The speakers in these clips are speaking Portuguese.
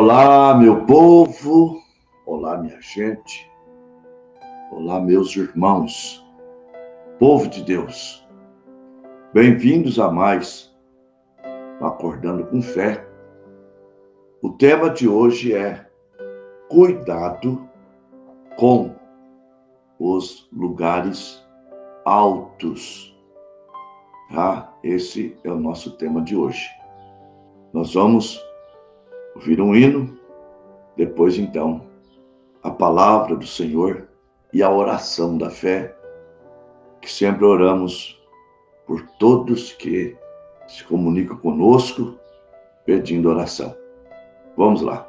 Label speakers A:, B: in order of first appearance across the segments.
A: Olá, meu povo, olá, minha gente, olá, meus irmãos, povo de Deus, bem-vindos a mais Acordando com Fé. O tema de hoje é cuidado com os lugares altos. Esse é o nosso tema de hoje. Nós vamos ouvir um hino, depois então a palavra do Senhor e a oração da fé, que sempre oramos por todos que se comunicam conosco pedindo oração. Vamos lá.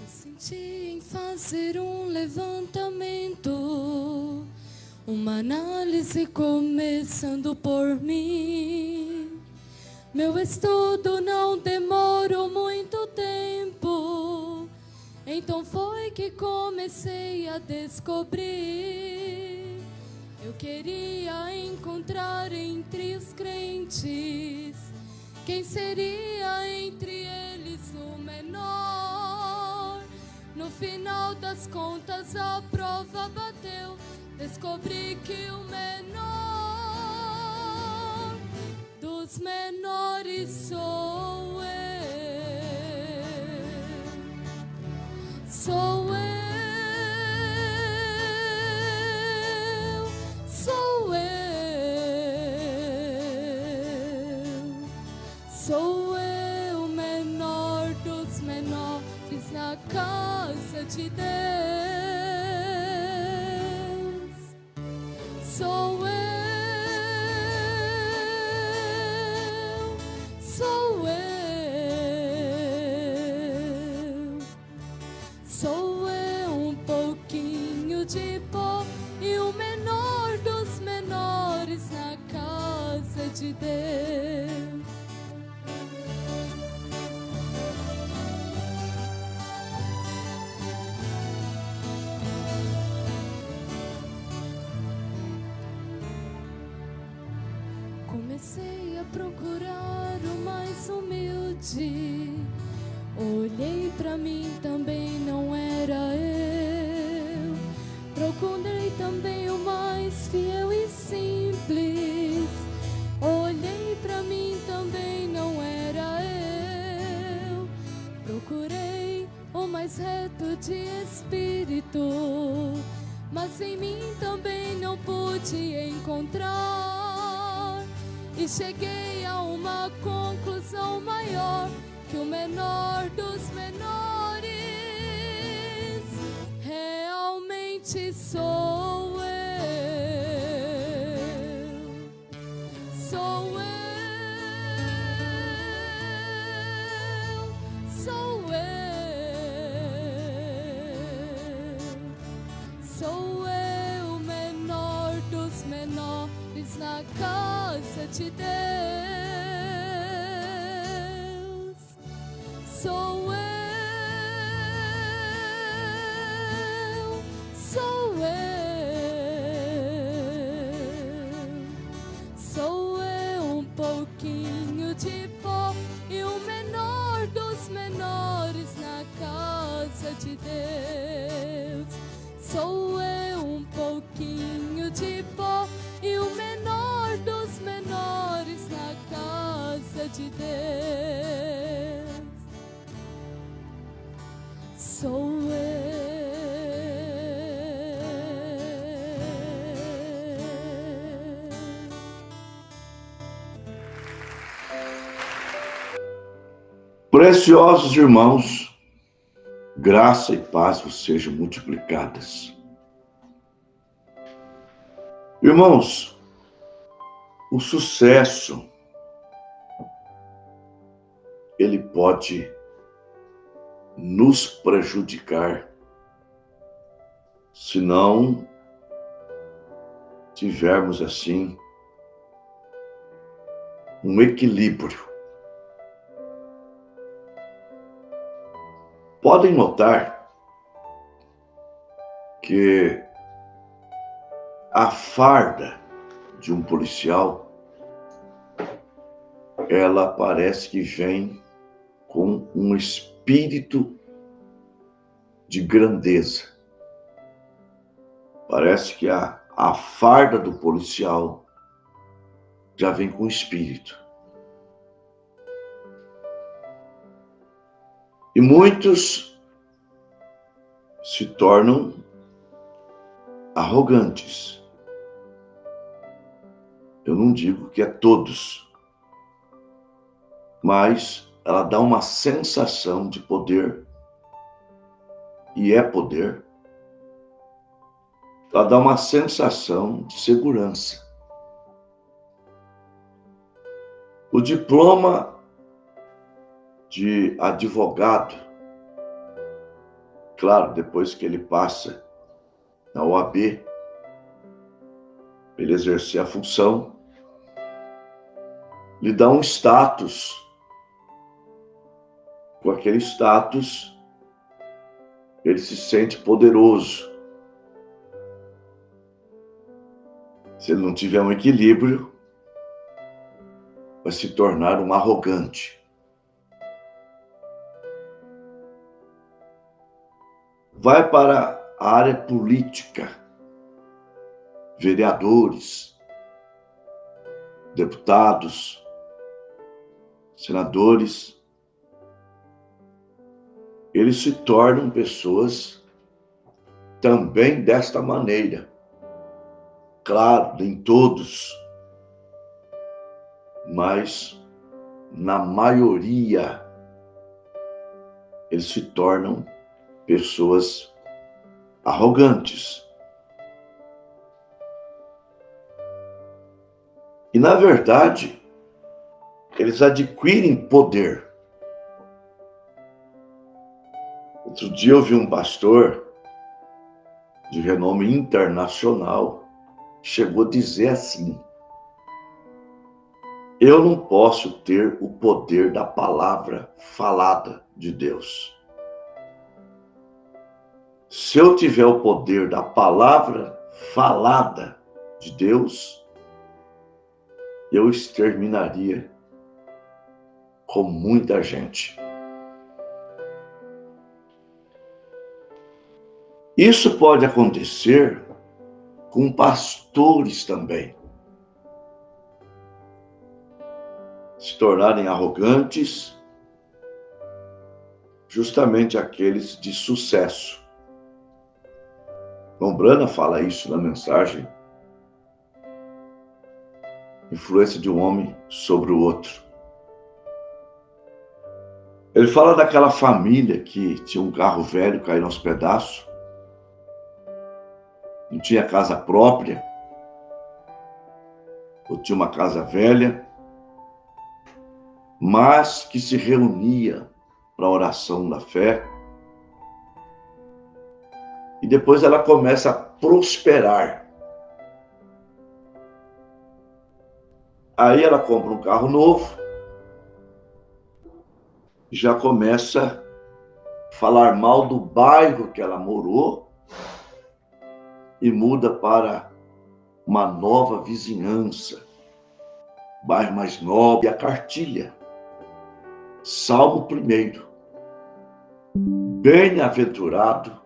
B: Eu senti em fazer um levantamento, uma análise começando por mim. Meu estudo não demorou muito tempo, então foi que comecei a descobrir. Eu queria encontrar entre os crentes quem seria entre eles o menor. No final das contas a prova bateu, descobri que o menor dos menores sou eu. Sou eu, sou eu, sou eu, menor dos menores na casa de Deus. Sou eu, sou eu, sou eu, um pouquinho de pó e o menor dos menores na casa de Deus. Comecei a procurar o mais humilde. Olhei pra mim, também não era eu. Procurei também o mais fiel e simples. Olhei pra mim, também não era eu. Procurei o mais reto de espírito, mas em mim também não pude encontrar. E cheguei a uma conclusão maior, que o menor dos menores realmente sou eu. Sou eu, sou eu, sou eu, menor dos menores na casa de Deus. Sou eu, sou eu, sou eu, um pouquinho de pó e o menor dos menores na casa de Deus. Sou eu, um pouquinho de pó e o menor dos menores na casa de Deus. Sou eu.
A: Preciosos irmãos, graça e paz vos sejam multiplicadas. Irmãos, o sucesso, ele pode nos prejudicar se não tivermos assim um equilíbrio. podem notar que a farda de um policial, ela parece que vem com um espírito de grandeza. Parece que a farda do policial já vem com espírito. E muitos se tornam arrogantes. Eu não digo que é todos, mas ela dá uma sensação de poder, e é poder. Ela dá uma sensação de segurança. O diploma de advogado, claro, depois que ele passa na OAB, ele exercer a função, lhe dá um status. Com aquele status, ele se sente poderoso. Se ele não tiver um equilíbrio, vai se tornar um arrogante. Vai para a área política, vereadores, deputados, senadores, eles se tornam pessoas também desta maneira. Claro, nem todos, mas na maioria eles se tornam pessoas arrogantes. E, na verdade, eles adquirem poder. Outro dia eu vi um pastor de renome internacional, chegou a dizer assim: eu não posso ter o poder da palavra falada de Deus. Se eu tiver o poder da palavra falada de Deus, eu exterminaria com muita gente. Isso pode acontecer com pastores também. Se tornarem arrogantes, justamente aqueles de sucesso. Tom Brana fala isso na mensagem. Influência de um homem sobre o outro. Ele fala daquela família que tinha um carro velho, caiu aos pedaços, não tinha casa própria, ou tinha uma casa velha, mas que se reunia para a oração da fé. E depois ela começa a prosperar. Aí ela compra um carro novo, já começa a falar mal do bairro que ela morou e muda para uma nova vizinhança, bairro mais nobre. E a cartilha, Salmo 1: bem-aventurado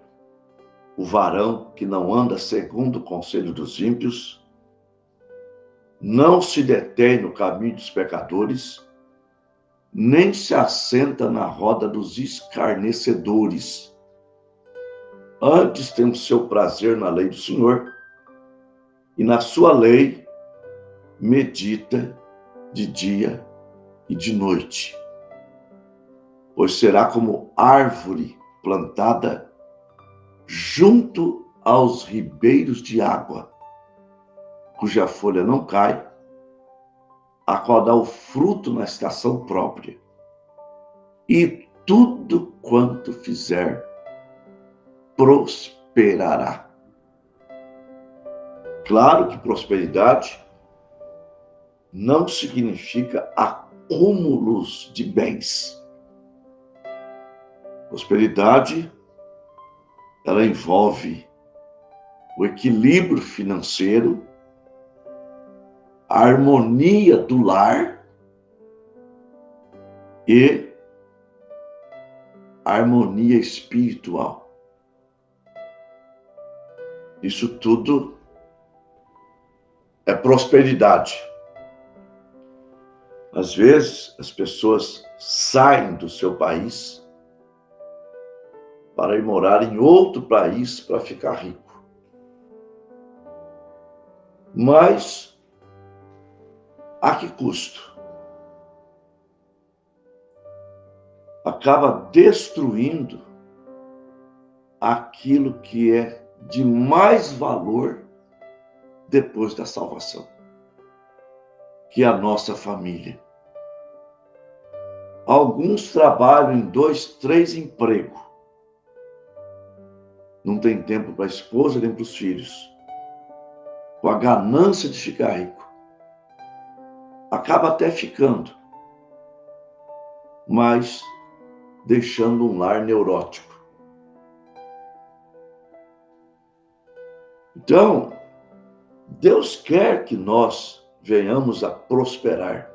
A: o varão que não anda segundo o conselho dos ímpios, não se detém no caminho dos pecadores, nem se assenta na roda dos escarnecedores. Antes tem o seu prazer na lei do Senhor, e na sua lei medita de dia e de noite. Pois será como árvore plantada junto aos ribeiros de água, cuja folha não cai, a qual dá o fruto na estação própria, e tudo quanto fizer prosperará. Claro que prosperidade não significa acúmulos de bens. Prosperidade, ela envolve o equilíbrio financeiro, a harmonia do lar e a harmonia espiritual. Isso tudo é prosperidade. Às vezes, as pessoas saem do seu país para ir morar em outro país para ficar rico. Mas, a que custo? Acaba destruindo aquilo que é de mais valor depois da salvação, que é a nossa família. Alguns trabalham em 2, 3 empregos. Não tem tempo para a esposa nem para os filhos. Com a ganância de ficar rico. Acaba até ficando, mas deixando um lar neurótico. Então, Deus quer que nós venhamos a prosperar,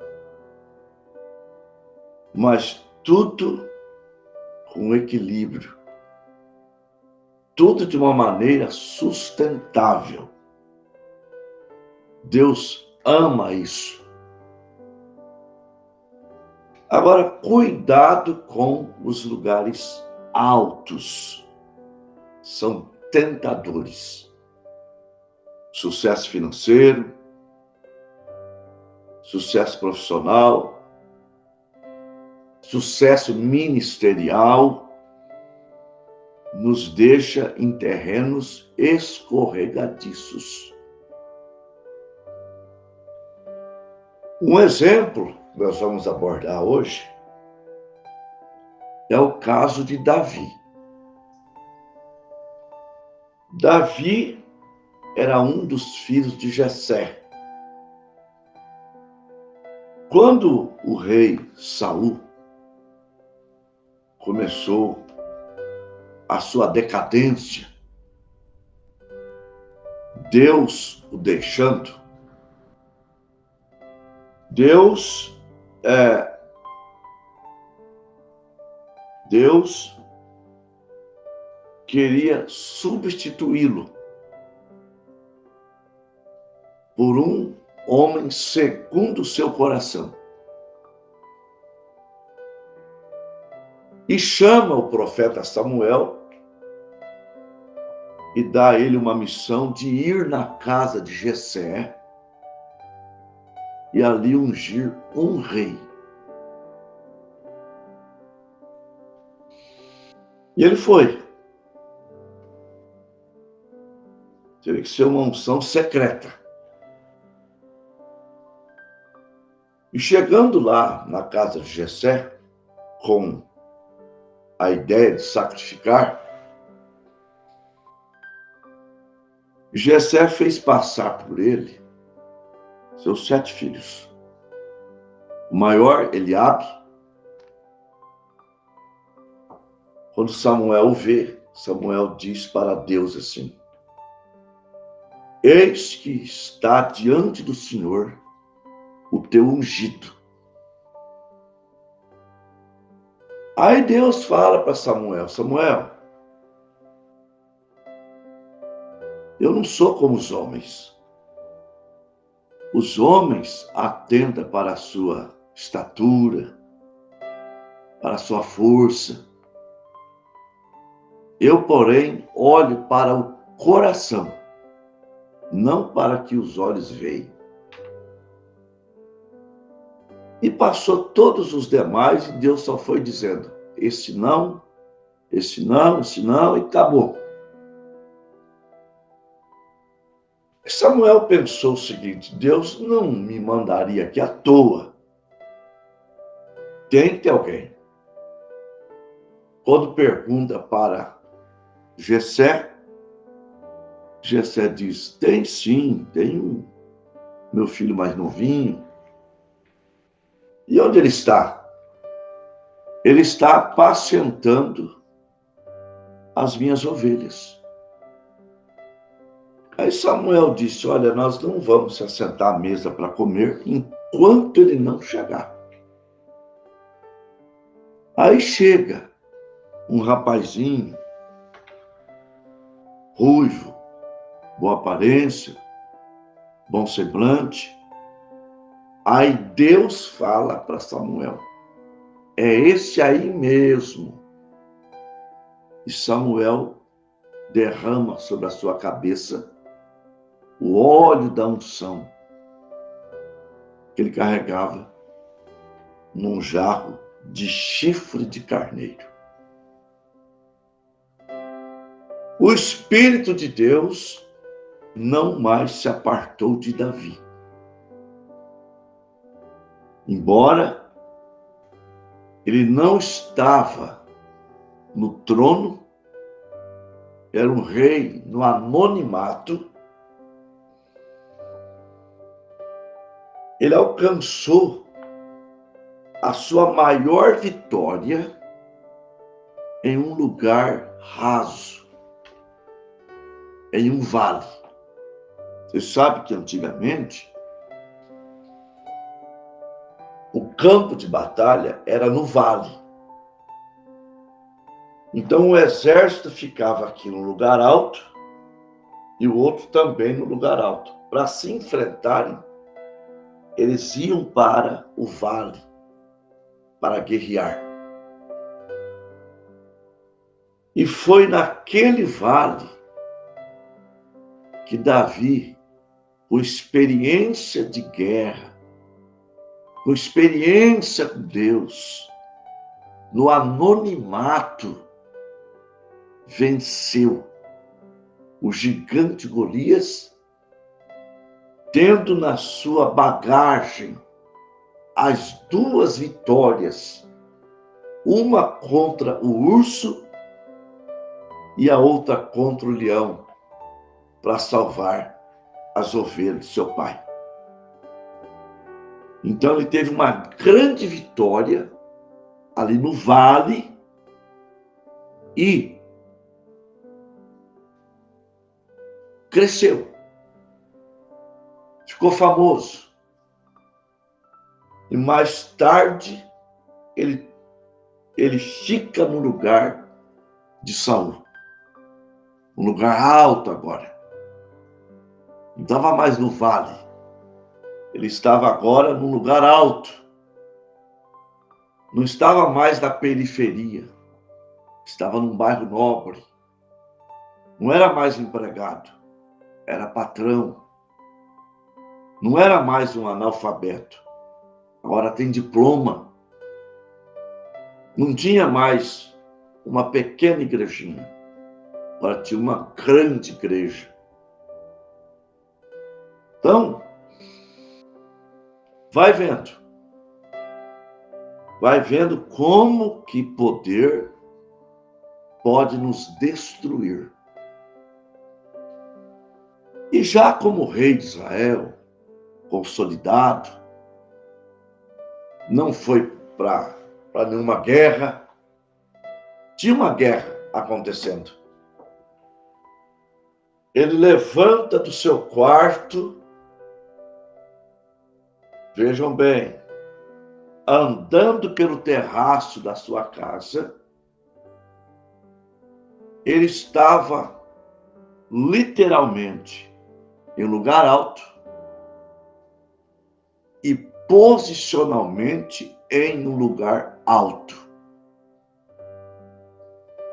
A: mas tudo com equilíbrio, tudo de uma maneira sustentável. Deus ama isso. Agora, cuidado com os lugares altos. São tentadores. Sucesso financeiro, sucesso profissional, sucesso ministerial, nos deixa em terrenos escorregadiços. Um exemplo que nós vamos abordar hoje é o caso de Davi. Davi era um dos filhos de Jessé. Quando o rei Saul começou a sua decadência, Deus o deixando, Deus queria substituí-lo por um homem segundo o seu coração. E chama o profeta Samuel e dá a ele uma missão de ir na casa de Jessé e ali ungir um rei. E ele foi. Teve que ser uma unção secreta. E chegando lá na casa de Jessé, com a ideia de sacrificar, Jessé fez passar por ele seus 7 filhos. O maior, Eliabe. Quando Samuel o vê, Samuel diz para Deus assim: eis que está diante do Senhor o teu ungido. Aí Deus fala para Samuel: Samuel, eu não sou como os homens. Os homens atentam para a sua estatura, para a sua força. Eu, porém, olho para o coração, não para que os olhos vejam. E passou todos os demais e Deus só foi dizendo: esse não, esse não, esse não, e acabou. Samuel pensou o seguinte: Deus não me mandaria aqui à toa. Tem que ter alguém. Quando pergunta para Jessé, Jessé diz: tem sim, tem um meu filho mais novinho. E onde ele está? Ele está apacentando as minhas ovelhas. Aí Samuel disse: olha, nós não vamos se assentar à mesa para comer enquanto ele não chegar. Aí chega um rapazinho, ruivo, boa aparência, bom semblante. Aí Deus fala para Samuel: é esse aí mesmo. E Samuel derrama sobre a sua cabeça o óleo da unção que ele carregava num jarro de chifre de carneiro. O Espírito de Deus não mais se apartou de Davi. Embora ele não estava no trono, era um rei no anonimato, ele alcançou a sua maior vitória em um lugar raso, em um vale. Você sabe que antigamente o campo de batalha era no vale. Então o exército ficava aqui no lugar alto e o outro também no lugar alto. Para se enfrentarem, eles iam para o vale para guerrear. E foi naquele vale que Davi, com experiência de guerra, com experiência com Deus, no anonimato, venceu o gigante Golias, tendo na sua bagagem as duas vitórias, uma contra o urso e a outra contra o leão, para salvar as ovelhas de seu pai. Então ele teve uma grande vitória ali no vale e cresceu, ficou famoso. E mais tarde ele fica no lugar de Saul, um lugar alto agora. Não estava mais no vale, ele estava agora num lugar alto. Não estava mais na periferia, estava num bairro nobre. Não era mais empregado, era patrão. Não era mais um analfabeto, agora tem diploma. Não tinha mais uma pequena igrejinha, agora tinha uma grande igreja. Então, vai vendo como que poder pode nos destruir. E já como rei de Israel, consolidado, não foi para nenhuma guerra. Tinha uma guerra acontecendo. Ele levanta do seu quarto, vejam bem, andando pelo terraço da sua casa, ele estava literalmente em um lugar alto e posicionalmente em um lugar alto,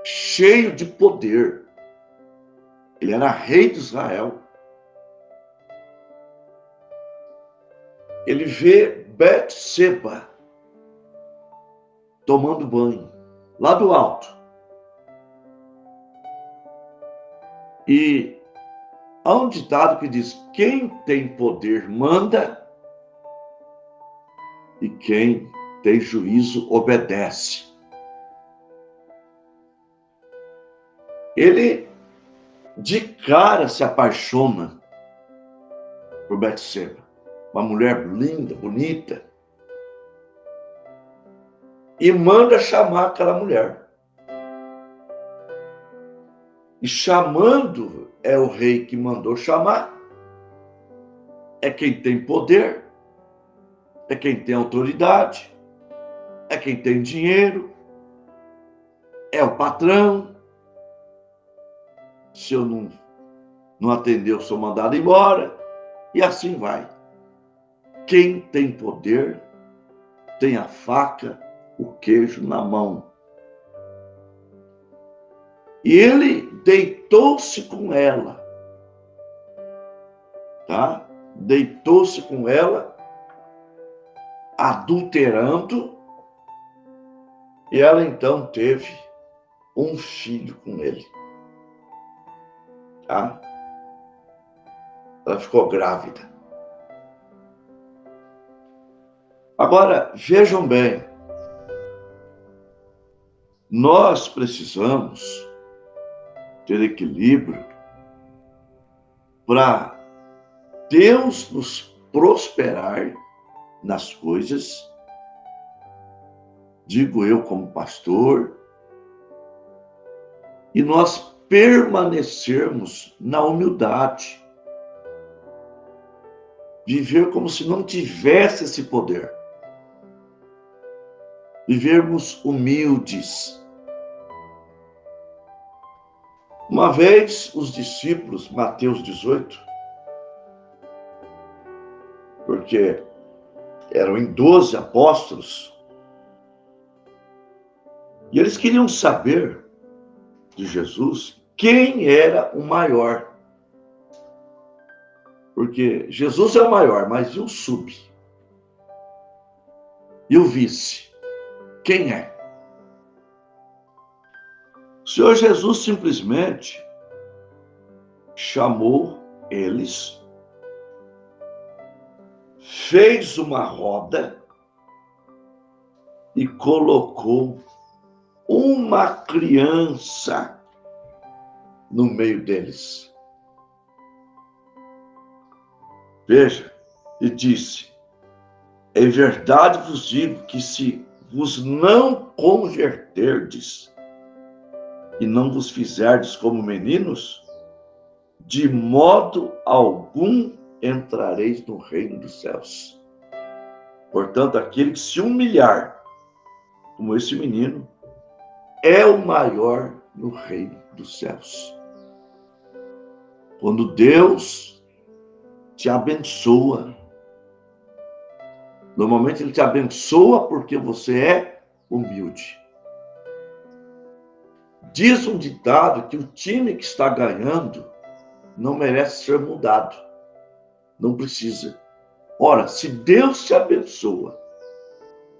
A: cheio de poder. Ele era rei de Israel. Ele vê Betseba tomando banho, lá do alto. E há um ditado que diz: quem tem poder manda, e quem tem juízo obedece. Ele de cara se apaixona por Betseba, uma mulher linda, bonita, e manda chamar aquela mulher. E chamando é o rei que mandou chamar, é quem tem poder, é quem tem autoridade, é quem tem dinheiro, é o patrão. Se eu não atender, eu sou mandado embora. E assim vai. Quem tem poder tem a faca, o queijo na mão. E ele deitou-se com ela, tá? Deitou-se com ela, adulterando, e ela então teve um filho com ele, tá? Ela ficou grávida. Agora, vejam bem, nós precisamos ter equilíbrio para Deus nos prosperar nas coisas, digo eu como pastor, e nós permanecermos na humildade, viver como se não tivesse esse poder, vivermos humildes. Uma vez os discípulos, Mateus 18, porque eram em 12 apóstolos, e eles queriam saber de Jesus quem era o maior. Porque Jesus é o maior, mas e o sub? E o vice? Quem é? O Senhor Jesus simplesmente chamou eles, fez uma roda e colocou uma criança no meio deles. Veja, e disse: em verdade vos digo que se vos não converterdes e não vos fizerdes como meninos, de modo algum entrareis no reino dos céus. Portanto, aquele que se humilhar, como esse menino, é o maior no reino dos céus. Quando Deus te abençoa, normalmente Ele te abençoa porque você é humilde. Diz um ditado que o time que está ganhando não merece ser mudado. Não precisa. Ora, se Deus te abençoa,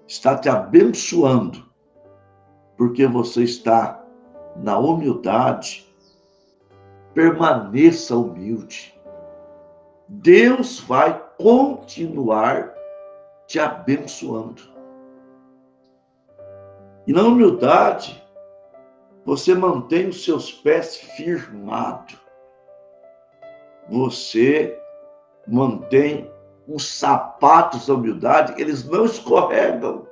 A: está te abençoando, porque você está na humildade, permaneça humilde. Deus vai continuar te abençoando. E na humildade, você mantém os seus pés firmados. Você mantém os sapatos da humildade, eles não escorregam.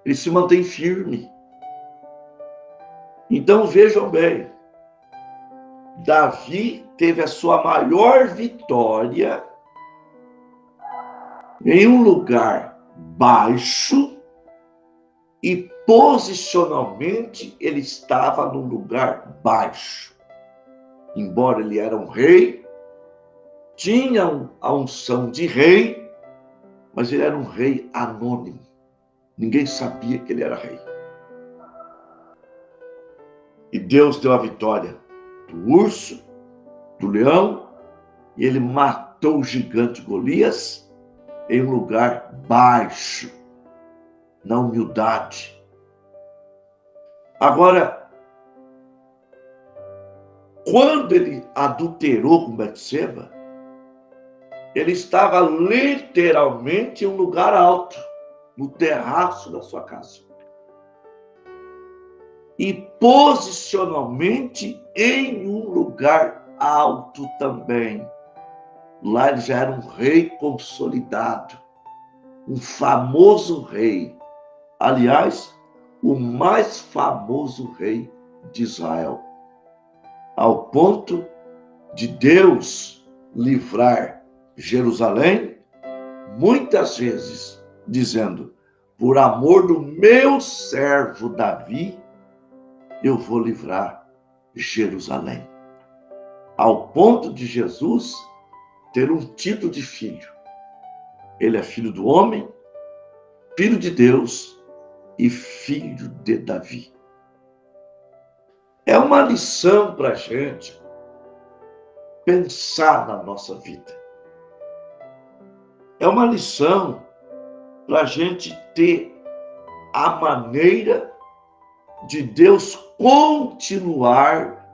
A: Eles se mantêm firmes. Então vejam bem, Davi teve a sua maior vitória em um lugar baixo e posicionalmente ele estava num lugar baixo. Embora ele era um rei, tinha a unção de rei, mas ele era um rei anônimo. Ninguém sabia que ele era rei. E Deus deu a vitória do urso, do leão, e ele matou o gigante Golias em um lugar baixo, na humildade. Agora, quando ele adulterou com Betseba, ele estava literalmente em um lugar alto, no terraço da sua casa. E posicionalmente em um lugar alto também. Lá ele já era um rei consolidado, um famoso rei. Aliás, o mais famoso rei de Israel, ao ponto de Deus livrar Jerusalém, muitas vezes, dizendo: por amor do meu servo Davi, eu vou livrar Jerusalém. Ao ponto de Jesus ter um título de filho. Ele é filho do homem, filho de Deus e filho de Davi. É uma lição para a gente pensar na nossa vida. É uma lição para a gente ter a maneira de Deus continuar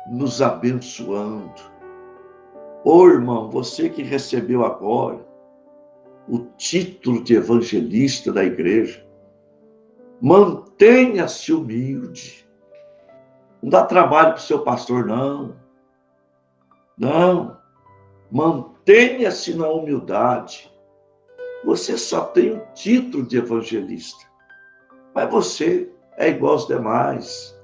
A: nos abençoando. Ô irmão, você que recebeu agora o título de evangelista da igreja, mantenha-se humilde. Não dá trabalho para o seu pastor, não. Não. Mantenha-se na humildade. Você só tem o título de evangelista, mas você é igual aos demais.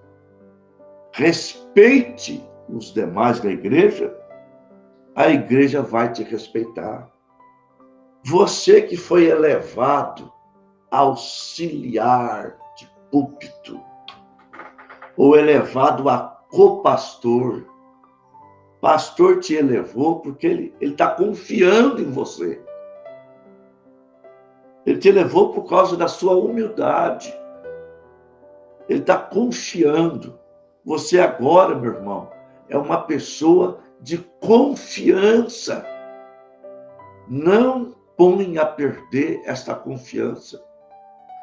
A: Respeite os demais da igreja, a igreja vai te respeitar. Você que foi elevado a auxiliar de púlpito, ou elevado a copastor, pastor te elevou porque ele está confiando em você. Ele te elevou por causa da sua humildade. Ele está confiando. Você agora, meu irmão, é uma pessoa de confiança. Não põe a perder esta confiança.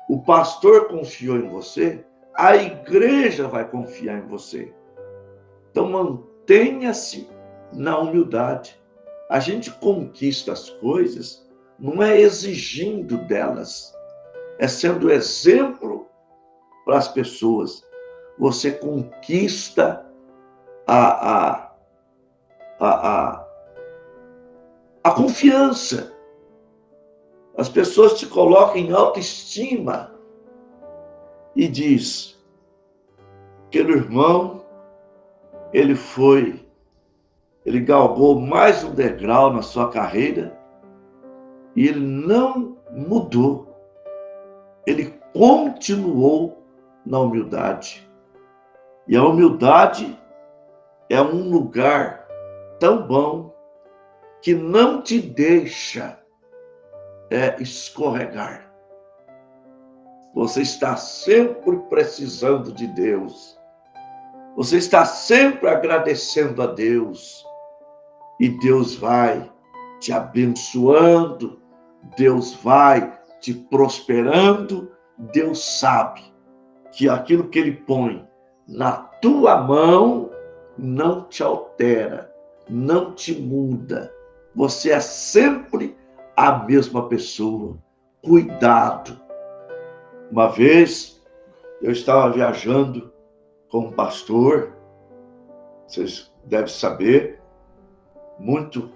A: O pastor confiou em você, a igreja vai confiar em você. Então mantenha-se na humildade. A gente conquista as coisas, não é exigindo delas, é sendo exemplo para as pessoas. Você conquista a confiança. As pessoas te colocam em autoestima e diz: aquele irmão, ele galgou mais um degrau na sua carreira e ele não mudou. Ele continuou na humildade. E a humildade é um lugar tão bom que não te deixa escorregar. Você está sempre precisando de Deus. Você está sempre agradecendo a Deus. E Deus vai te abençoando. Deus vai te prosperando. Deus sabe que aquilo que Ele põe na tua mão não te altera, não te muda. Você é sempre a mesma pessoa. Cuidado. Uma vez eu estava viajando com um pastor, vocês devem saber, muito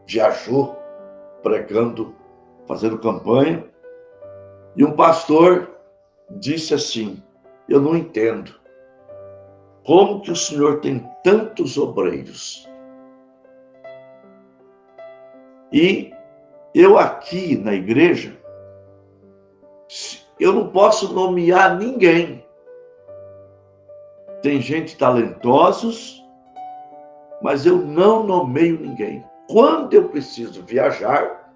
A: viajou pregando, fazendo campanha, e um pastor disse assim: eu não entendo como que o senhor tem tantos obreiros. E eu aqui na igreja, eu não posso nomear ninguém. Tem gente talentosos, mas eu não nomeio ninguém. Quando eu preciso viajar,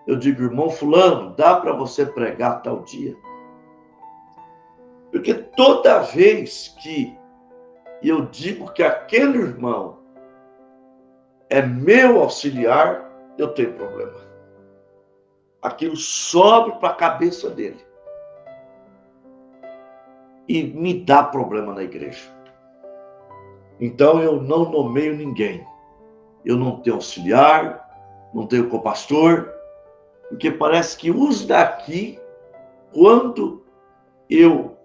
A: eu digo: irmão fulano, dá para você pregar tal dia? Porque toda vez que eu digo que aquele irmão é meu auxiliar, eu tenho problema. Aquilo sobe para a cabeça dele. E me dá problema na igreja. Então eu não nomeio ninguém. Eu não tenho auxiliar, não tenho copastor, porque parece que os daqui, quando eu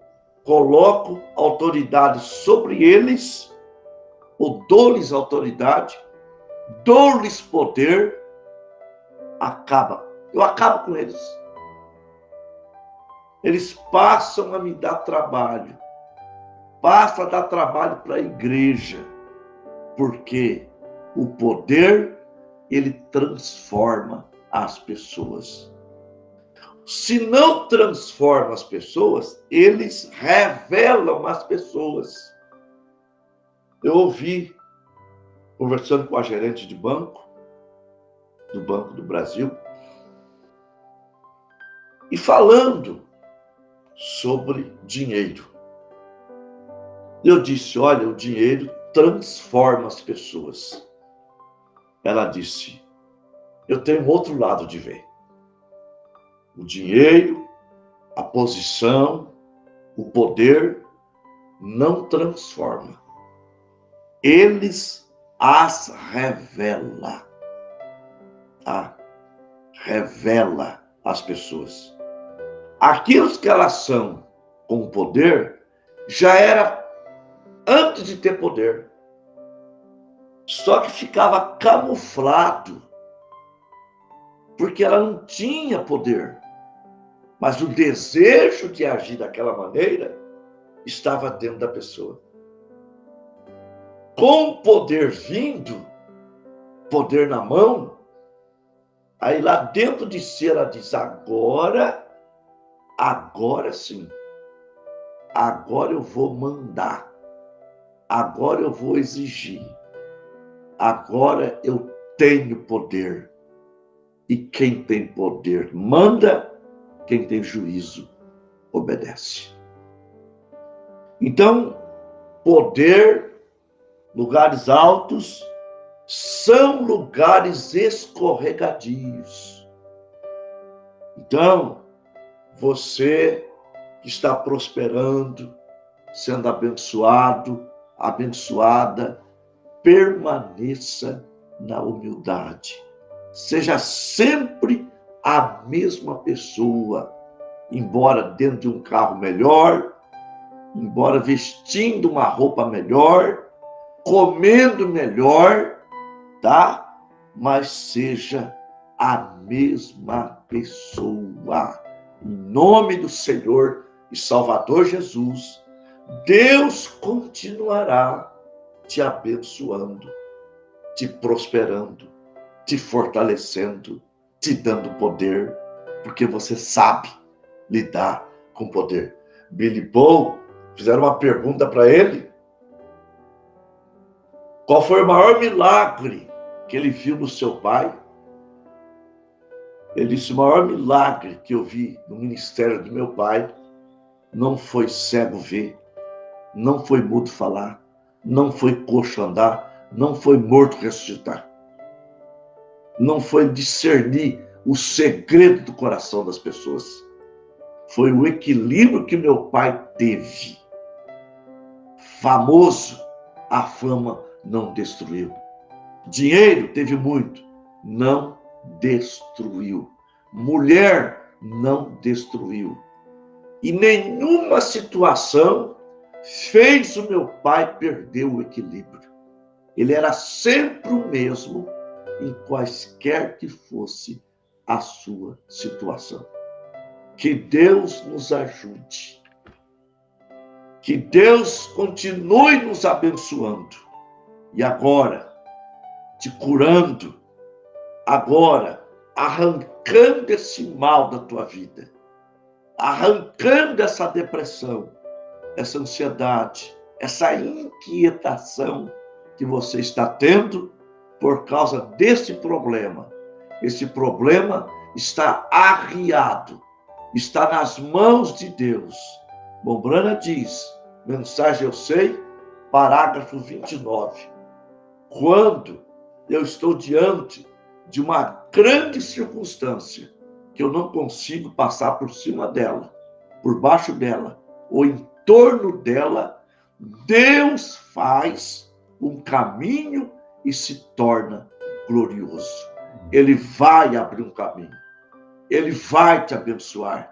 A: coloco autoridade sobre eles, ou dou-lhes autoridade, dou-lhes poder, eu acabo com eles. Eles passam a me dar trabalho, passa a dar trabalho para a igreja, porque o poder, ele transforma as pessoas. Se não transforma as pessoas, eles revelam as pessoas. Eu ouvi, conversando com a gerente de banco, do Banco do Brasil, e falando sobre dinheiro. Eu disse, olha, o dinheiro transforma as pessoas. Ela disse, eu tenho outro lado de ver. O dinheiro, a posição, o poder não transforma. Eles as revela. Tá? Revela as pessoas. Aquilo que elas são com poder já era antes de ter poder. Só que ficava camuflado, porque ela não tinha poder. Mas o desejo de agir daquela maneira estava dentro da pessoa. Com o poder vindo, poder na mão, aí lá dentro de si ela diz, agora sim, agora eu vou mandar, agora eu vou exigir, agora eu tenho poder. E quem tem poder manda, quem tem juízo obedece. Então, poder, lugares altos, são lugares escorregadios. Então, você que está prosperando, sendo abençoado, abençoada, permaneça na humildade. Seja sempre a mesma pessoa, embora dentro de um carro melhor, embora vestindo uma roupa melhor, comendo melhor, tá? Mas seja a mesma pessoa. Em nome do Senhor e Salvador Jesus, Deus continuará te abençoando, te prosperando, te fortalecendo, te dando poder, porque você sabe lidar com poder. Billy Paul, fizeram uma pergunta para ele. Qual foi o maior milagre que ele viu no seu pai? Ele disse, o maior milagre que eu vi no ministério do meu pai não foi cego ver, não foi mudo falar, não foi coxo andar, não foi morto ressuscitar. Não foi discernir o segredo do coração das pessoas. Foi o equilíbrio que meu pai teve. Famoso, a fama não destruiu. Dinheiro teve muito, não destruiu. Mulher não destruiu. E nenhuma situação fez o meu pai perder o equilíbrio. Ele era sempre o mesmo em quaisquer que fosse a sua situação. Que Deus nos ajude. Que Deus continue nos abençoando. E agora, te curando, agora, arrancando esse mal da tua vida, arrancando essa depressão, essa ansiedade, essa inquietação que você está tendo por causa desse problema. Esse problema está arriado, está nas mãos de Deus. Mombrana diz, mensagem eu sei, parágrafo 29. Quando eu estou diante de uma grande circunstância que eu não consigo passar por cima dela, por baixo dela, ou em torno dela, Deus faz um caminho e se torna glorioso. Ele vai abrir um caminho. Ele vai te abençoar.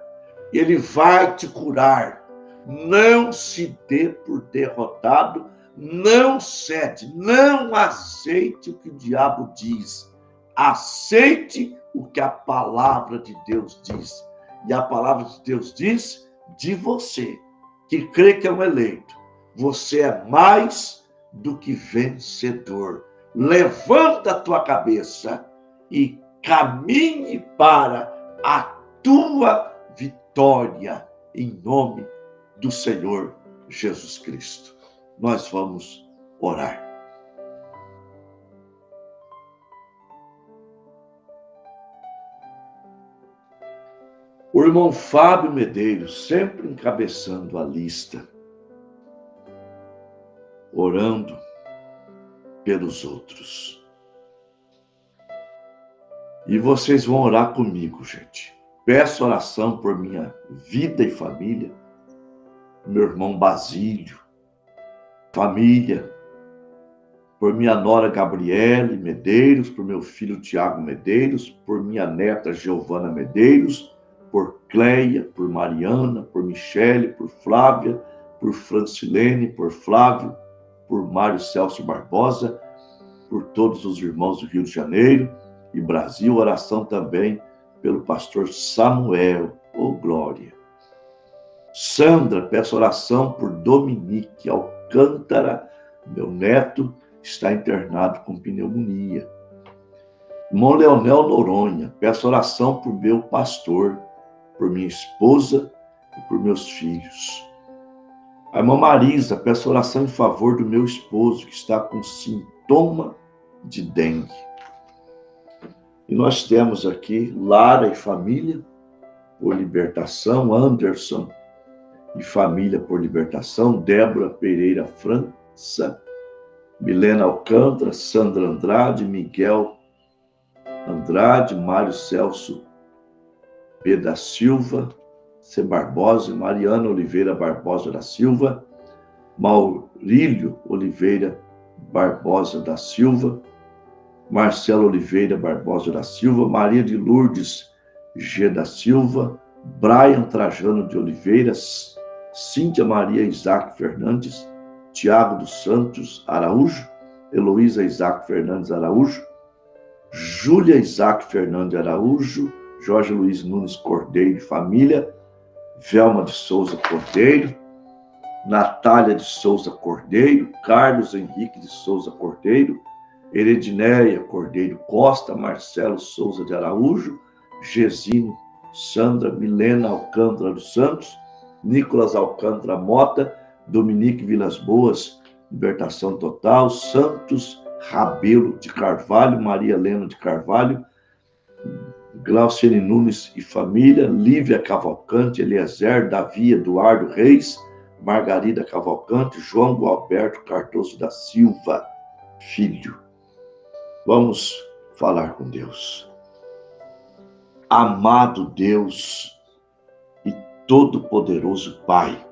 A: Ele vai te curar. Não se dê por derrotado. Não cede. Não aceite o que o diabo diz. Aceite o que a palavra de Deus diz. E a palavra de Deus diz de você, que crê que é um eleito. Você é mais do que vencedor. Levanta a tua cabeça e caminhe para a tua vitória, em nome do Senhor Jesus Cristo. Nós vamos orar. O irmão Fábio Medeiros, sempre encabeçando a lista, orando pelos outros. E vocês vão orar comigo, gente. Peço oração por minha vida e família, meu irmão Basílio, família, por minha nora Gabriele Medeiros, por meu filho Tiago Medeiros, por minha neta Giovana Medeiros, por Cleia, por Mariana, por Michele, por Flávia, por Francilene, por Flávio, por Mário Celso Barbosa, por todos os irmãos do Rio de Janeiro e Brasil. Oração também pelo pastor Samuel, glória. Sandra, peço oração por Dominique Alcântara, meu neto, está internado com pneumonia. Irmão Leonel Noronha, peço oração por meu pastor, por minha esposa e por meus filhos. A irmã Marisa, peço oração em favor do meu esposo, que está com sintoma de dengue. E nós temos aqui Lara e família por libertação, Anderson e família por libertação, Débora Pereira França, Milena Alcântara, Sandra Andrade, Miguel Andrade, Mário Celso P. da Silva, C. Barbosa, Mariana Oliveira Barbosa da Silva, Maurílio Oliveira Barbosa da Silva, Marcelo Oliveira Barbosa da Silva, Maria de Lourdes G. da Silva, Brian Trajano de Oliveira, Cíntia Maria Isaac Fernandes, Tiago dos Santos Araújo, Heloísa Isaac Fernandes Araújo, Júlia Isaac Fernandes Araújo, Jorge Luiz Nunes Cordeiro e família, Velma de Souza Cordeiro, Natália de Souza Cordeiro, Carlos Henrique de Souza Cordeiro, Heredinéia Cordeiro Costa, Marcelo Souza de Araújo, Gesine Sandra Milena Alcântara dos Santos, Nicolas Alcântara Mota, Dominique Vilas Boas, Libertação Total, Santos Rabelo de Carvalho, Maria Helena de Carvalho, Glauciane Nunes e família, Lívia Cavalcante, Eliezer, Davi Eduardo Reis, Margarida Cavalcante, João Gualberto Cardoso da Silva, filho. Vamos falar com Deus. Amado Deus e todo-poderoso Pai,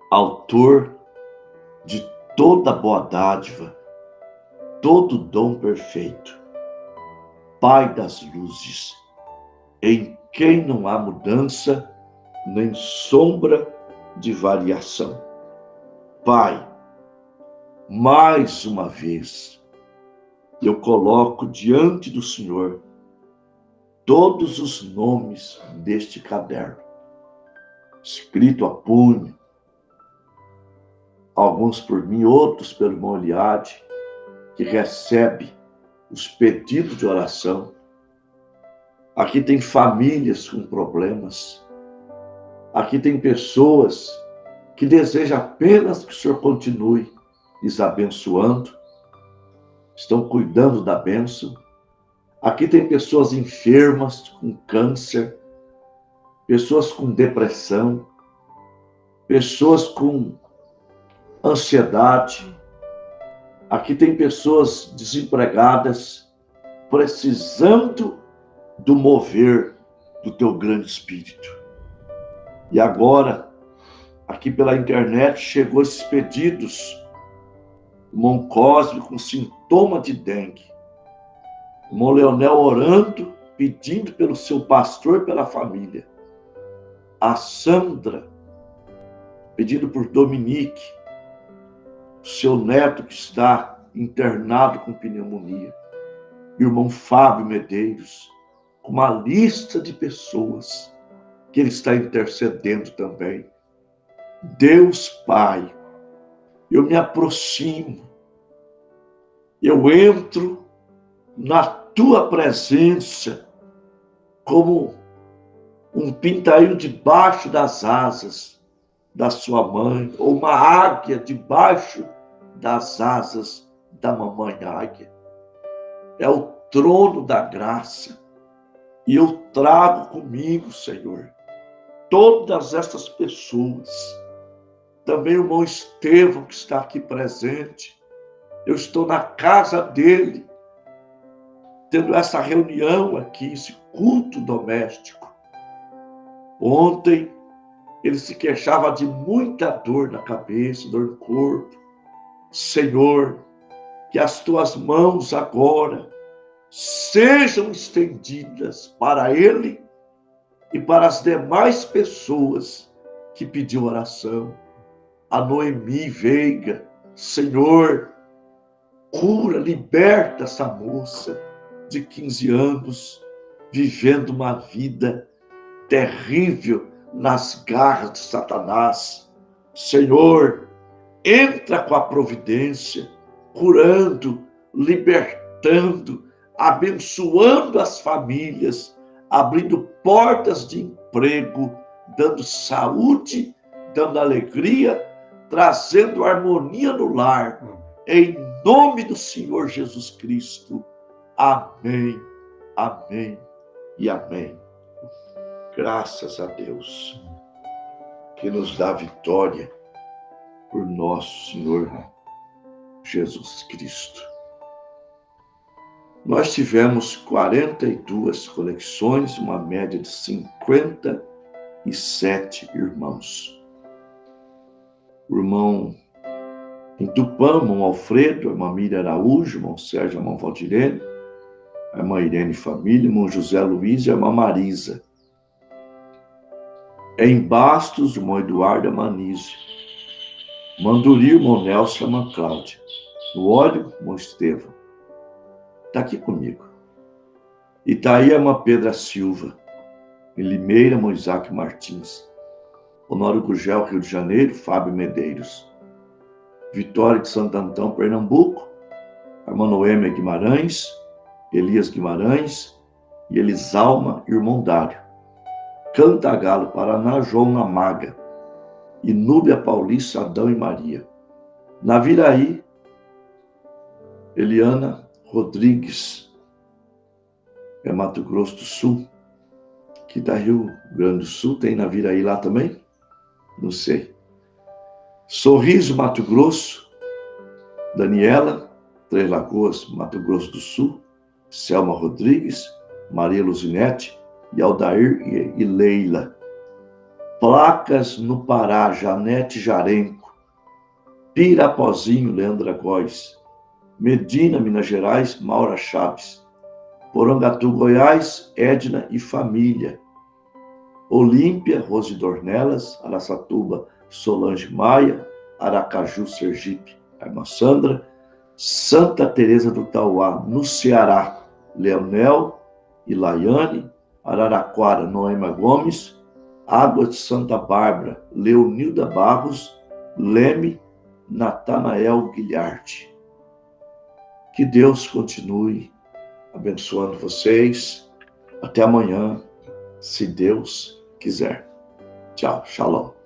A: autor de toda boa dádiva, todo dom perfeito, Pai das luzes, em quem não há mudança, nem sombra de variação. Pai, mais uma vez, eu coloco diante do Senhor todos os nomes deste caderno, escrito a punho, alguns por mim, outros pelo irmão Eliade, que recebe os pedidos de oração. Aqui tem famílias com problemas. Aqui tem pessoas que desejam apenas que o Senhor continue lhes abençoando. Estão cuidando da bênção. Aqui tem pessoas enfermas com câncer, pessoas com depressão, pessoas com ansiedade. Aqui tem pessoas desempregadas, precisando do mover do teu grande Espírito. E agora, aqui pela internet, chegou esses pedidos. O irmão Cosme com sintoma de dengue. O irmão Leonel orando, pedindo pelo seu pastor e pela família. A Sandra, pedindo por Dominique, seu neto que está internado com pneumonia. E o irmão Fábio Medeiros, com uma lista de pessoas que ele está intercedendo também. Deus Pai, eu me aproximo, eu entro na tua presença como um pintainho debaixo das asas da sua mãe, ou uma águia debaixo das asas da mamãe águia. É o trono da graça. E eu trago comigo, Senhor, todas essas pessoas. Também o irmão Estevão, que está aqui presente. Eu estou na casa dele, tendo essa reunião aqui, esse culto doméstico. Ontem, ele se queixava de muita dor na cabeça, dor no corpo. Senhor, que as tuas mãos agora sejam estendidas para ele e para as demais pessoas que pediu oração. A Noemi Veiga, Senhor, cura, liberta essa moça de 15 anos, vivendo uma vida terrível nas garras de Satanás. Senhor, entra com a providência, curando, libertando, abençoando as famílias, abrindo portas de emprego, dando saúde, dando alegria, trazendo harmonia no lar. Em nome do Senhor Jesus Cristo. Amém, amém e amém. Graças a Deus, que nos dá vitória por nosso Senhor Jesus Cristo. Nós tivemos 42 conexões, uma média de 57 irmãos. O irmão em Tupã, irmão Alfredo, a irmã Miriam Araújo, irmão Sérgio, a irmã Valdirene, a irmã Irene Família, irmão José Luiz e a irmã Marisa. Em Bastos, o irmão Eduardo e a irmã Anísio. Manduri, o irmão Nelson e a irmã Cláudia. No Óleo, o irmão Estevão. Está aqui comigo. Itaí, a irmã Pedra Silva. Em Limeira, irmão Isaac Martins. Honório Gugel, Rio de Janeiro, Fábio Medeiros. Vitória de Santo Antão, Pernambuco. A irmã Noêmia Guimarães, Elias Guimarães e Elisalma, irmão Dário. Cantagalo, Paraná, João Namaga. Inúbia Paulista, Adão e Maria. Naviraí, Eliana Rodrigues, é Mato Grosso do Sul, que da Rio Grande do Sul, tem Naviraí lá também? Não sei. Sorriso, Mato Grosso, Daniela, Três Lagoas, Mato Grosso do Sul, Selma Rodrigues, Maria Luzinete e Aldair e Leila. Placas no Pará, Janete Jarenco, Pirapozinho, Leandra Góes, Medina, Minas Gerais, Maura Chaves, Porangatu, Goiás, Edna e família, Olímpia, Rose Dornelas, Araçatuba, Solange Maia, Aracaju, Sergipe, a irmã Sandra, Santa Teresa do Tauá, no Ceará, Leonel e Laiane, Araraquara, Noema Gomes, Água de Santa Bárbara, Leonilda Barros, Leme, Natanael Guilharte. Que Deus continue abençoando vocês. Até amanhã, se Deus quiser. Tchau, shalom.